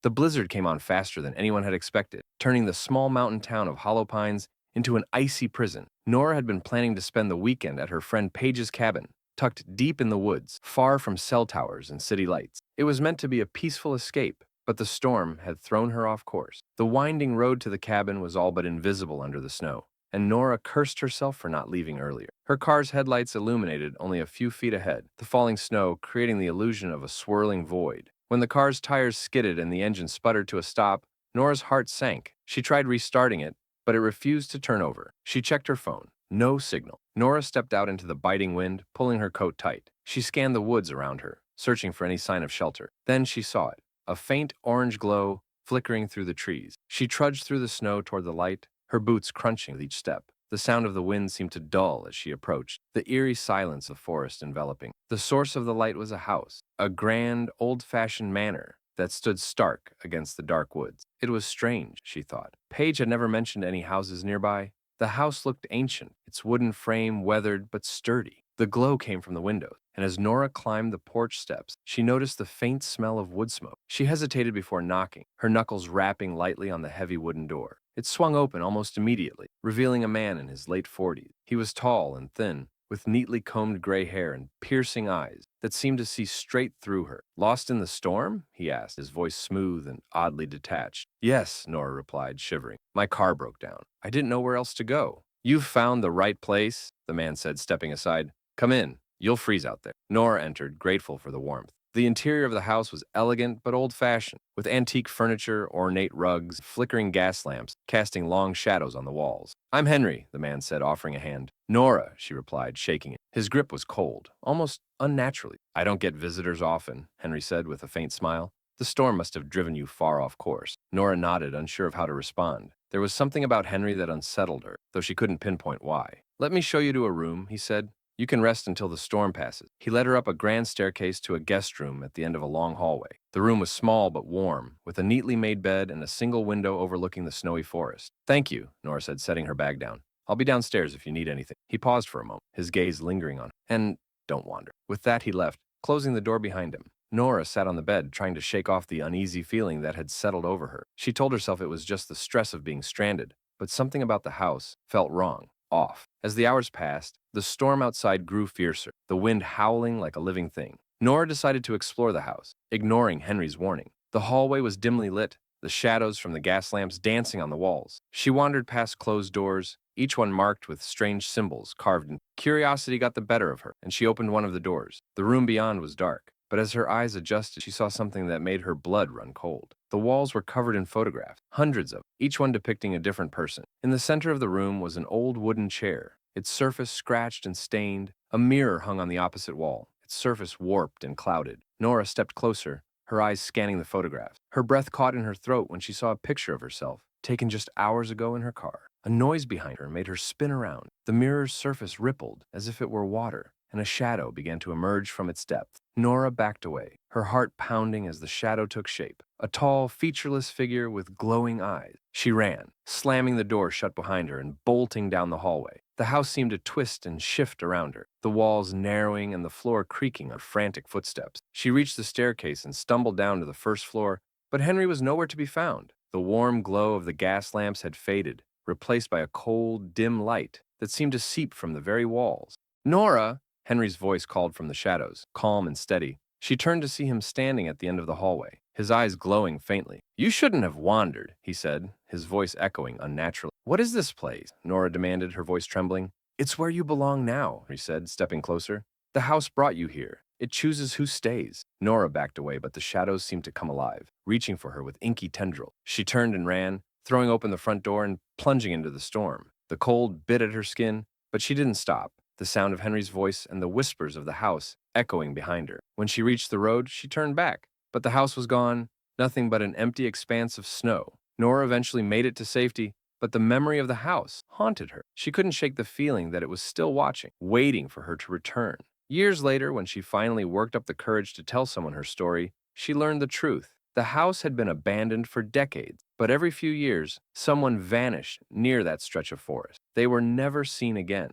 The blizzard came on faster than anyone had expected, turning the small mountain town of Hollow Pines into an icy prison. Norah had been planning to spend the weekend at her friend Paige's cabin, tucked deep in the woods, far from cell towers and city lights. It was meant to be a peaceful escape, but the storm had thrown her off course. The winding road to the cabin was all but invisible under the snow, and Norah cursed herself for not leaving earlier. Her car's headlights illuminated only a few feet ahead, the falling snow creating the illusion of a swirling void. When the car's tires skidded and the engine sputtered to a stop, Norah's heart sank. She tried restarting it, but it refused to turn over. She checked her phone. No signal. Norah stepped out into the biting wind, pulling her coat tight. She scanned the woods around her, searching for any sign of shelter. Then she saw it, a faint orange glow flickering through the trees. She trudged through the snow toward the light, her boots crunching with each step. The sound of the wind seemed to dull as she approached, the eerie silence of forest enveloping. The source of the light was a house, a grand, old-fashioned manor that stood stark against the dark woods. It was strange, she thought. Paige had never mentioned any houses nearby. The house looked ancient, its wooden frame weathered but sturdy. The glow came from the windows, and as Norah climbed the porch steps, she noticed the faint smell of wood smoke. She hesitated before knocking, her knuckles rapping lightly on the heavy wooden door. It swung open almost immediately, revealing a man in his late 40s. He was tall and thin, with neatly combed gray hair and piercing eyes that seemed to see straight through her. "Lost in the storm?" he asked, his voice smooth and oddly detached. "Yes," Norah replied, shivering. "My car broke down. I didn't know where else to go." "You've found the right place," the man said, stepping aside. "Come in. You'll freeze out there." Norah entered, grateful for the warmth. The interior of the house was elegant but old-fashioned, with antique furniture, ornate rugs, flickering gas lamps, casting long shadows on the walls. "I'm Henry," the man said, offering a hand. "Norah," she replied, shaking it. His grip was cold, almost unnaturally. "I don't get visitors often," Henry said with a faint smile. "The storm must have driven you far off course." Norah nodded, unsure of how to respond. There was something about Henry that unsettled her, though she couldn't pinpoint why. "Let me show you to a room," he said, You can rest until the storm passes. He led her up a grand staircase to a guest room at the end of a long hallway. The room was small but warm, with a neatly made bed and a single window overlooking the snowy forest. Thank you, Nora said, setting her bag down. I'll be downstairs if you need anything. He paused for a moment, his gaze lingering on her. And don't wander. With that, he left, closing the door behind him. Nora sat on the bed, trying to shake off the uneasy feeling that had settled over her. She told herself it was just the stress of being stranded, but something about the house felt wrong, off. As the hours passed, the storm outside grew fiercer, the wind howling like a living thing. Nora decided to explore the house, ignoring Henry's warning. The hallway was dimly lit, the shadows from the gas lamps dancing on the walls. She wandered past closed doors, each one marked with strange symbols carved in. Curiosity got the better of her, and she opened one of the doors. The room beyond was dark, but as her eyes adjusted, she saw something that made her blood run cold. The walls were covered in photographs, hundreds of them, each one depicting a different person. In the center of the room was an old wooden chair, its surface scratched and stained. A mirror hung on the opposite wall, its surface warped and clouded. Nora stepped closer, her eyes scanning the photographs. Her breath caught in her throat when she saw a picture of herself, taken just hours ago in her car. A noise behind her made her spin around. The mirror's surface rippled as if it were water, and a shadow began to emerge from its depth. Nora backed away, her heart pounding as the shadow took shape. A tall, featureless figure with glowing eyes. She ran, slamming the door shut behind her and bolting down the hallway. The house seemed to twist and shift around her, the walls narrowing and the floor creaking on frantic footsteps. She reached the staircase and stumbled down to the first floor, but Henry was nowhere to be found. The warm glow of the gas lamps had faded, replaced by a cold, dim light that seemed to seep from the very walls. "Nora!" Henry's voice called from the shadows, calm and steady. She turned to see him standing at the end of the hallway, his eyes glowing faintly. "You shouldn't have wandered," he said, his voice echoing unnaturally. "What is this place?" Nora demanded, her voice trembling. "It's where you belong now," he said, stepping closer. "The house brought you here. It chooses who stays." Nora backed away, but the shadows seemed to come alive, reaching for her with inky tendrils. She turned and ran, throwing open the front door and plunging into the storm. The cold bit at her skin, but she didn't stop, the sound of Henry's voice and the whispers of the house echoing behind her. When she reached the road, she turned back, but the house was gone, nothing but an empty expanse of snow. Nora eventually made it to safety, but the memory of the house haunted her. She couldn't shake the feeling that it was still watching, waiting for her to return. Years later, when she finally worked up the courage to tell someone her story, she learned the truth. The house had been abandoned for decades, but every few years, someone vanished near that stretch of forest. They were never seen again.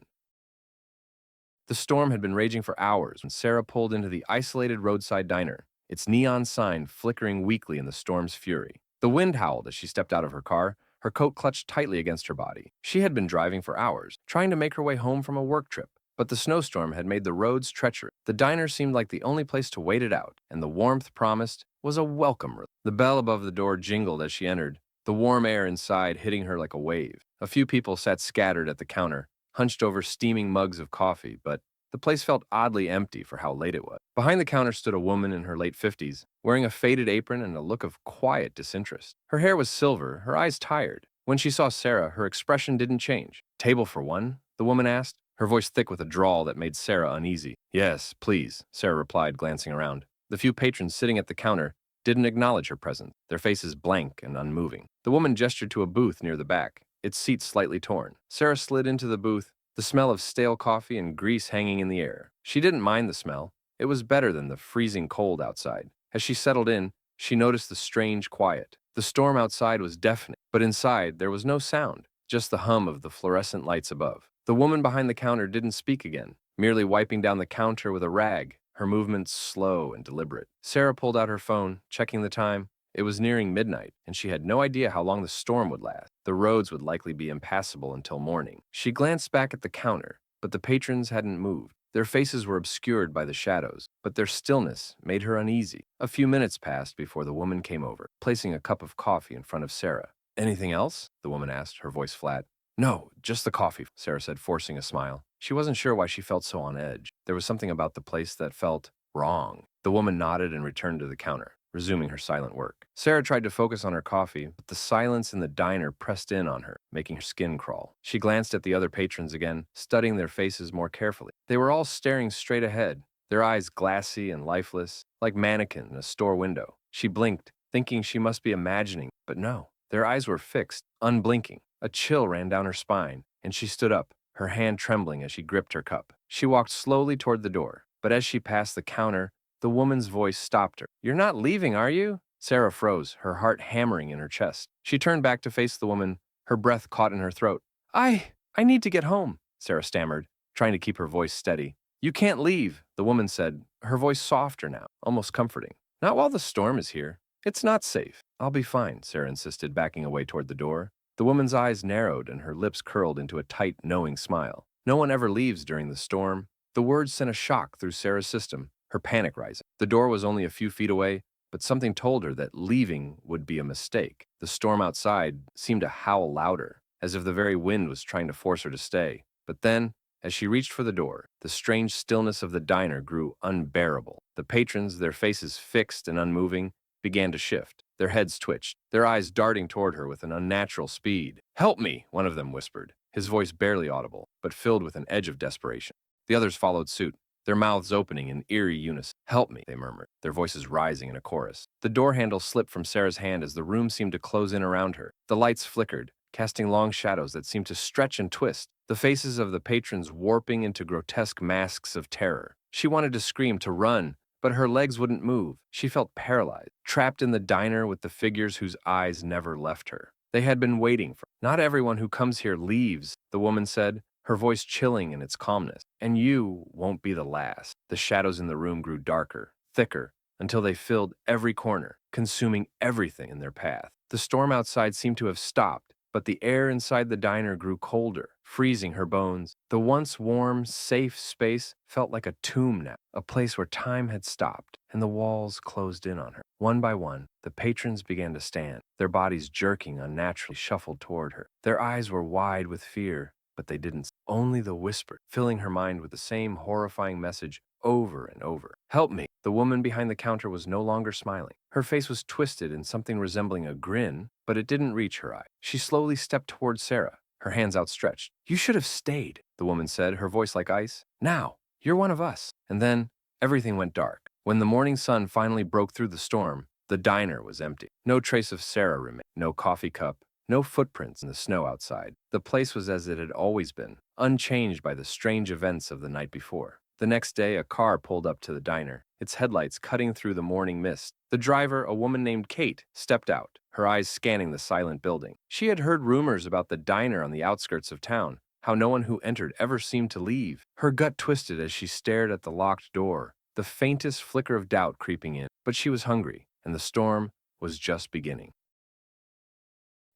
The storm had been raging for hours when Sarah pulled into the isolated roadside diner, its neon sign flickering weakly in the storm's fury. The wind howled as she stepped out of her car, her coat clutched tightly against her body. She had been driving for hours, trying to make her way home from a work trip, but the snowstorm had made the roads treacherous. The diner seemed like the only place to wait it out, and the warmth promised was a welcome relief. The bell above the door jingled as she entered, the warm air inside hitting her like a wave. A few people sat scattered at the counter, hunched over steaming mugs of coffee, but the place felt oddly empty for how late it was. Behind the counter stood a woman in her late 50s, wearing a faded apron and a look of quiet disinterest. Her hair was silver, her eyes tired. When she saw Sarah, her expression didn't change. "Table for one?" the woman asked, her voice thick with a drawl that made Sarah uneasy. "Yes, please," Sarah replied, glancing around. The few patrons sitting at the counter didn't acknowledge her presence, their faces blank and unmoving. The woman gestured to a booth near the back, its seat slightly torn. Sarah slid into the booth, the smell of stale coffee and grease hanging in the air. She didn't mind the smell. It was better than the freezing cold outside. As she settled in, she noticed the strange quiet. The storm outside was deafening, but inside there was no sound, just the hum of the fluorescent lights above. The woman behind the counter didn't speak again, merely wiping down the counter with a rag, her movements slow and deliberate. Sarah pulled out her phone, checking the time. It was nearing midnight, and she had no idea how long the storm would last. The roads would likely be impassable until morning. She glanced back at the counter, but the patrons hadn't moved. Their faces were obscured by the shadows, but their stillness made her uneasy. A few minutes passed before the woman came over, placing a cup of coffee in front of Sarah. "Anything else?" the woman asked, her voice flat. "No, just the coffee," Sarah said, forcing a smile. She wasn't sure why she felt so on edge. There was something about the place that felt wrong. The woman nodded and returned to the counter, resuming her silent work. Sarah tried to focus on her coffee, but the silence in the diner pressed in on her, making her skin crawl. She glanced at the other patrons again, studying their faces more carefully. They were all staring straight ahead, their eyes glassy and lifeless, like mannequins in a store window. She blinked, thinking she must be imagining, but no. Their eyes were fixed, unblinking. A chill ran down her spine, and she stood up, her hand trembling as she gripped her cup. She walked slowly toward the door, but as she passed the counter, the woman's voice stopped her. "You're not leaving, are you?" Sarah froze, her heart hammering in her chest. She turned back to face the woman, her breath caught in her throat. I need to get home," Sarah stammered, trying to keep her voice steady. "You can't leave," the woman said, her voice softer now, almost comforting. "Not while the storm is here. It's not safe." "I'll be fine," Sarah insisted, backing away toward the door. The woman's eyes narrowed and her lips curled into a tight, knowing smile. "No one ever leaves during the storm." The words sent a shock through Sarah's system, her panic rising. The door was only a few feet away, but something told her that leaving would be a mistake. The storm outside seemed to howl louder, as if the very wind was trying to force her to stay. But then, as she reached for the door, the strange stillness of the diner grew unbearable. The patrons, their faces fixed and unmoving, began to shift. Their heads twitched, their eyes darting toward her with an unnatural speed. "Help me," one of them whispered, his voice barely audible, but filled with an edge of desperation. The others followed suit, their mouths opening in eerie unison. "Help me," they murmured, their voices rising in a chorus. The door handle slipped from Sarah's hand as the room seemed to close in around her. The lights flickered, casting long shadows that seemed to stretch and twist, the faces of the patrons warping into grotesque masks of terror. She wanted to scream, to run, but her legs wouldn't move. She felt paralyzed, trapped in the diner with the figures whose eyes never left her. They had been waiting for. "Not everyone who comes here leaves," the woman said, her voice chilling in its calmness. "And you won't be the last." The shadows in the room grew darker, thicker, until they filled every corner, consuming everything in their path. The storm outside seemed to have stopped, but the air inside the diner grew colder, freezing her bones. The once warm, safe space felt like a tomb now, a place where time had stopped, and the walls closed in on her. One by one, the patrons began to stand, their bodies jerking unnaturally shuffled toward her. Their eyes were wide with fear, but they didn't. Only the whisper, filling her mind with the same horrifying message over and over. "Help me." The woman behind the counter was no longer smiling. Her face was twisted in something resembling a grin, but it didn't reach her eye. She slowly stepped towards Sarah, her hands outstretched. "You should have stayed," the woman said, her voice like ice. "Now, you're one of us." And then, everything went dark. When the morning sun finally broke through the storm, the diner was empty. No trace of Sarah remained, no coffee cup, no footprints in the snow outside. The place was as it had always been, unchanged by the strange events of the night before. The next day, a car pulled up to the diner, its headlights cutting through the morning mist. The driver, a woman named Kate, stepped out, her eyes scanning the silent building. She had heard rumors about the diner on the outskirts of town, how no one who entered ever seemed to leave. Her gut twisted as she stared at the locked door, the faintest flicker of doubt creeping in. But she was hungry, and the storm was just beginning.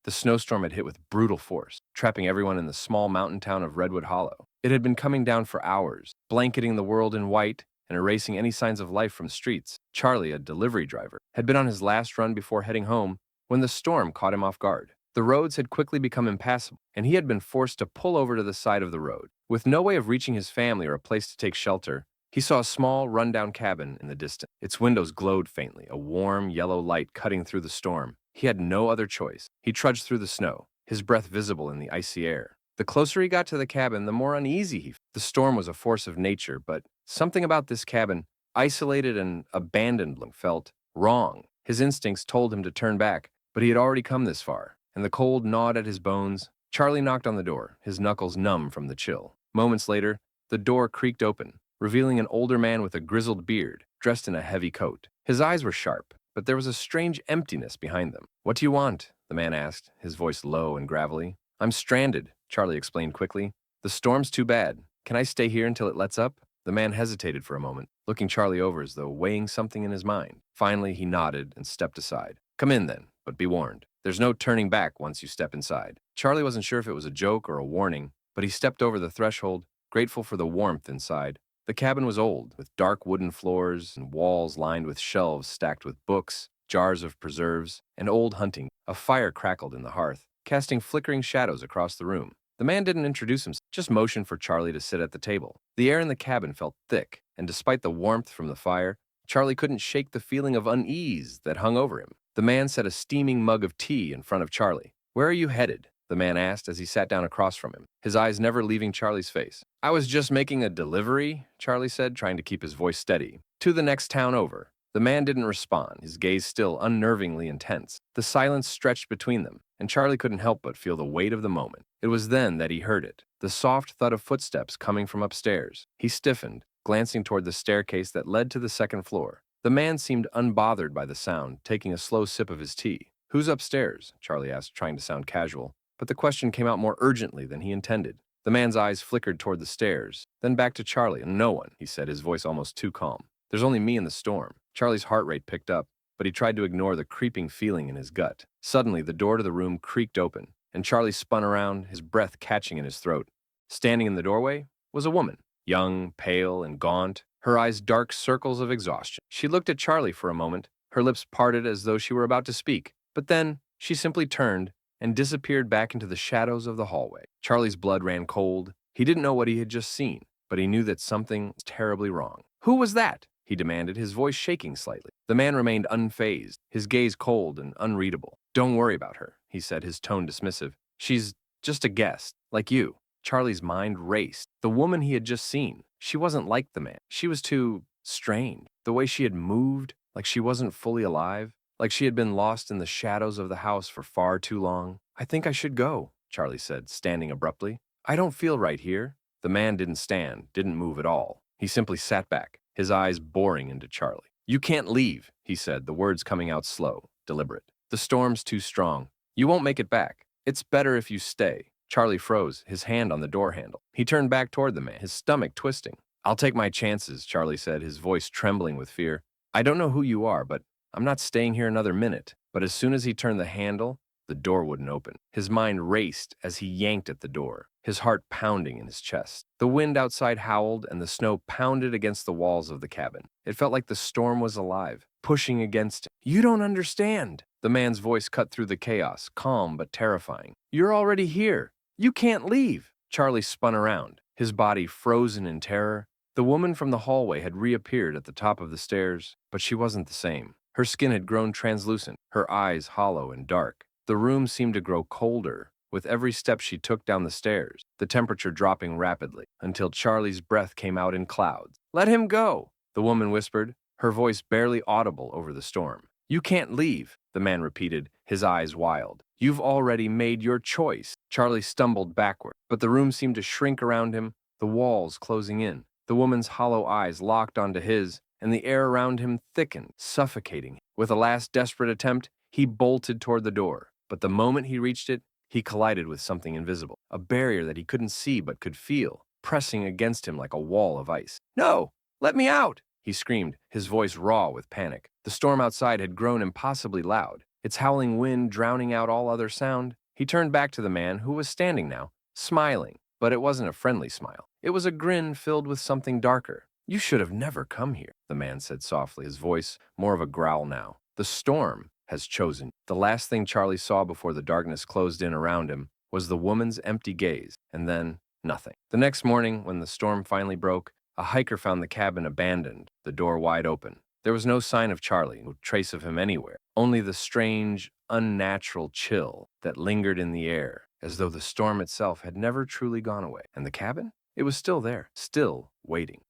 The snowstorm had hit with brutal force, trapping everyone in the small mountain town of Redwood Hollow. It had been coming down for hours, blanketing the world in white and erasing any signs of life from the streets. Charlie, a delivery driver, had been on his last run before heading home when the storm caught him off guard. The roads had quickly become impassable, and he had been forced to pull over to the side of the road. With no way of reaching his family or a place to take shelter, he saw a small, rundown cabin in the distance. Its windows glowed faintly, a warm, yellow light cutting through the storm. He had no other choice. He trudged through the snow, his breath visible in the icy air. The closer he got to the cabin, the more uneasy he felt. The storm was a force of nature, but something about this cabin, isolated and abandoned, felt wrong. His instincts told him to turn back, but he had already come this far, and the cold gnawed at his bones. Charlie knocked on the door, his knuckles numb from the chill. Moments later, the door creaked open, revealing an older man with a grizzled beard, dressed in a heavy coat. His eyes were sharp, but there was a strange emptiness behind them. "What do you want?" the man asked, his voice low and gravelly. "I'm stranded," Charlie explained quickly. "The storm's too bad. Can I stay here until it lets up?" The man hesitated for a moment, looking Charlie over as though weighing something in his mind. Finally, he nodded and stepped aside. "Come in then, but be warned. There's no turning back once you step inside." Charlie wasn't sure if it was a joke or a warning, but he stepped over the threshold, grateful for the warmth inside. The cabin was old, with dark wooden floors and walls lined with shelves stacked with books, jars of preserves, and old hunting. A fire crackled in the hearth, casting flickering shadows across the room. The man didn't introduce himself, just motioned for Charlie to sit at the table. The air in the cabin felt thick, and despite the warmth from the fire, Charlie couldn't shake the feeling of unease that hung over him. The man set a steaming mug of tea in front of Charlie. "Where are you headed?" the man asked as he sat down across from him, his eyes never leaving Charlie's face. "I was just making a delivery," Charlie said, trying to keep his voice steady. "To the next town over." The man didn't respond, his gaze still unnervingly intense. The silence stretched between them, and Charlie couldn't help but feel the weight of the moment. It was then that he heard it, the the soft thud of footsteps coming from upstairs. He stiffened, glancing toward the staircase that led to the second floor. The man seemed unbothered by the sound, taking a slow sip of his tea. "Who's upstairs?" Charlie asked, trying to sound casual. But the question came out more urgently than he intended. The man's eyes flickered toward the stairs, then back to Charlie. "No one," he said, his voice almost too calm. "There's only me and the storm." Charlie's heart rate picked up, but he tried to ignore the creeping feeling in his gut. Suddenly, the door to the room creaked open, and Charlie spun around, his breath catching in his throat. Standing in the doorway was a woman, young, pale, and gaunt, her eyes dark circles of exhaustion. She looked at Charlie for a moment, her lips parted as though she were about to speak, but then she simply turned and disappeared back into the shadows of the hallway. Charlie's blood ran cold. He didn't know what he had just seen, but he knew that something was terribly wrong. "Who was that?" he demanded, his voice shaking slightly. The man remained unfazed, his gaze cold and unreadable. "Don't worry about her," he said, his tone dismissive. "She's just a guest, like you." Charlie's mind raced. The woman he had just seen, she wasn't like the man. She was too strange. The way she had moved, like she wasn't fully alive, like she had been lost in the shadows of the house for far too long. "I think I should go," Charlie said, standing abruptly. "I don't feel right here." The man didn't stand, didn't move at all. He simply sat back, his eyes boring into Charlie. "You can't leave," he said, the words coming out slow, deliberate. "The storm's too strong. You won't make it back. It's better if you stay." Charlie froze, his hand on the door handle. He turned back toward the man, his stomach twisting. "I'll take my chances," Charlie said, his voice trembling with fear. "I don't know who you are, but I'm not staying here another minute." But as soon as he turned the handle, the door wouldn't open. His mind raced as he yanked at the door, his heart pounding in his chest. The wind outside howled, and the snow pounded against the walls of the cabin. It felt like the storm was alive, pushing against him. "You don't understand." The man's voice cut through the chaos, calm but terrifying. "You're already here. You can't leave." Charlie spun around, his body frozen in terror. The woman from the hallway had reappeared at the top of the stairs, but she wasn't the same. Her skin had grown translucent, her eyes hollow and dark. The room seemed to grow colder with every step she took down the stairs, the temperature dropping rapidly, until Charlie's breath came out in clouds. "Let him go," the woman whispered, her voice barely audible over the storm. "You can't leave," the man repeated, his eyes wild. "You've already made your choice." Charlie stumbled backward, but the room seemed to shrink around him, the walls closing in. The woman's hollow eyes locked onto his, and the air around him thickened, suffocating. With a last desperate attempt, he bolted toward the door. But the moment he reached it, he collided with something invisible, a barrier that he couldn't see but could feel, pressing against him like a wall of ice. "No! Let me out!" he screamed, his voice raw with panic. The storm outside had grown impossibly loud, its howling wind drowning out all other sound. He turned back to the man, who was standing now, smiling, but it wasn't a friendly smile. It was a grin filled with something darker. "You should have never come here," the man said softly, his voice more of a growl now. "The storm has chosen." The last thing Charlie saw before the darkness closed in around him was the woman's empty gaze, and then nothing. The next morning, when the storm finally broke, a hiker found the cabin abandoned, the door wide open. There was no sign of Charlie, no trace of him anywhere, only the strange, unnatural chill that lingered in the air, as though the storm itself had never truly gone away. And the cabin? It was still there, still waiting.